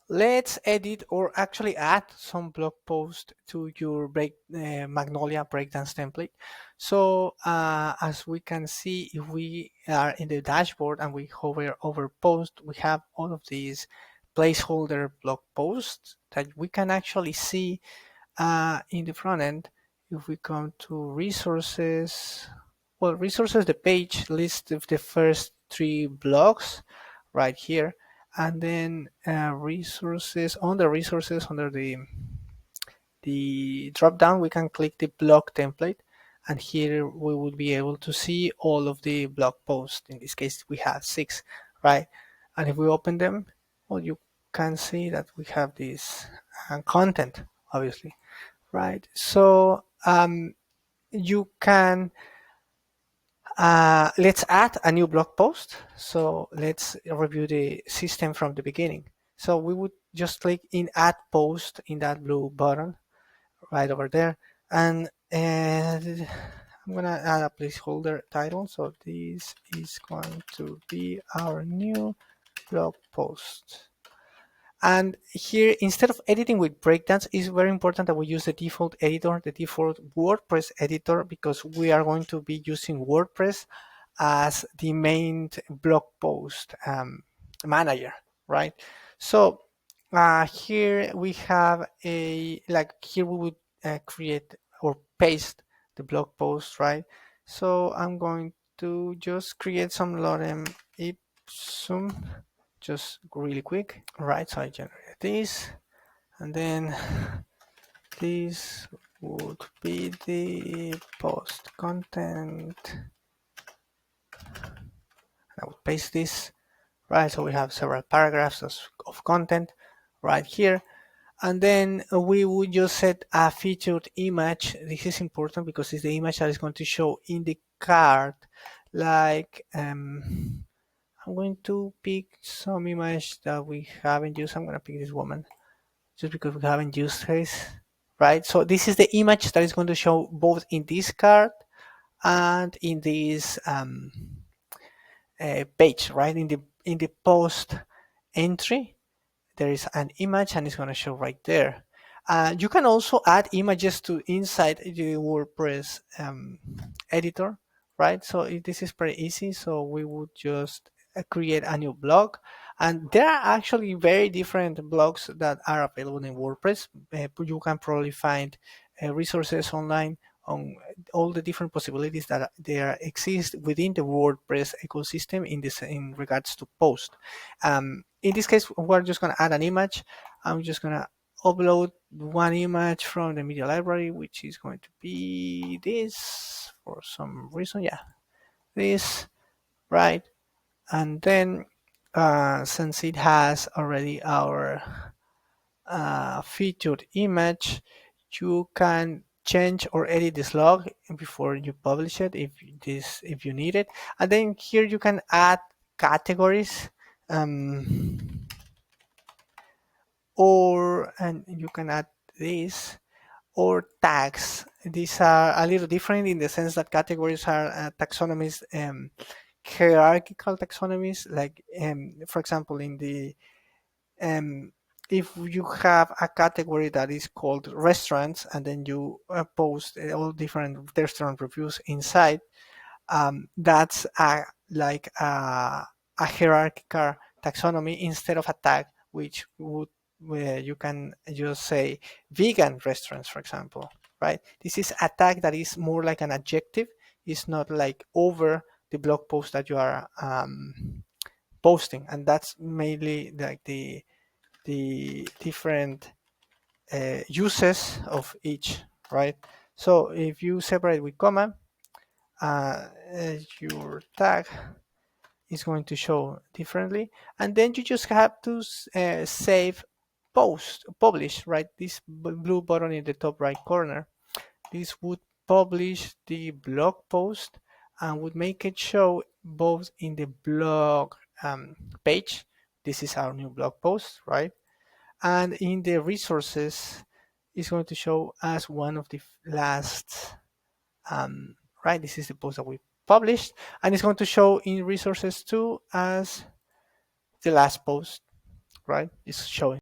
let's edit or actually add some blog post to your Magnolia Breakdance template. So as we can see, if we are in the dashboard and we hover over post, we have all of these placeholder blog posts that we can actually see in the front end. If we come to resources, well, resources, the page lists of the first three blocks right here, and then resources, under resources, under the drop down, we can click the blog template, and here we would be able to see all of the blog posts. In this case, we have 6, right? And if we open them, well, you can see that we have this content, obviously, right? So you can let's add a new blog post. So let's review the system from the beginning. So we would just click in add post in that blue button right over there. And I'm going to add a placeholder title. So this is going to be our new blog post. And here, instead of editing with breakdance, it's very important that we use the default editor, the default WordPress editor, because we are going to be using WordPress as the main blog post manager, right? So here we have here we would create or paste the blog post, right? So I'm going to just create some lorem ipsum, just really quick. Right, so I generate this, and then this would be the post content. I would paste this, right? So we have several paragraphs of content right here. And then we would just set a featured image. This is important because it's the image that is going to show in the card. Like, I'm going to pick some image that we haven't used. I'm going to pick this woman just because we haven't used this, right? So this is the image that is going to show both in this card and in this page, right? In the post entry, there is an image and it's going to show right there. You can also add images to inside the WordPress editor, right? So this is pretty easy. So we would just create a new blog, and there are actually very different blogs that are available in WordPress. You can probably find resources online on all the different possibilities that there exist within the WordPress ecosystem in regards to post. In this case, we're just going to add an image. I'm just going to upload one image from the media library, which is going to be this for some reason. Yeah, this, right? And then since it has already our featured image, you can change or edit this log before you publish it if you need it. And then here you can add categories, and you can add this, or tags. These are a little different in the sense that categories are taxonomies, hierarchical taxonomies. Like for example, in the if you have a category that is called restaurants, and then you post all different restaurant reviews inside, that's like a hierarchical taxonomy instead of a tag, which would where you can just say vegan restaurants, for example, right? This is a tag that is more like an adjective. It's not like over the blog post that you are posting, and that's mainly like the different uses of each, right? So if you separate with comma, your tag is going to show differently, and then you just have to save publish, right? This blue button in the top right corner, this would publish the blog post and would make it show both in the blog page. This is our new blog post, right? And in the resources, it's going to show as one of the last, right? This is the post that we published, and it's going to show in resources too as the last post, right? It's showing.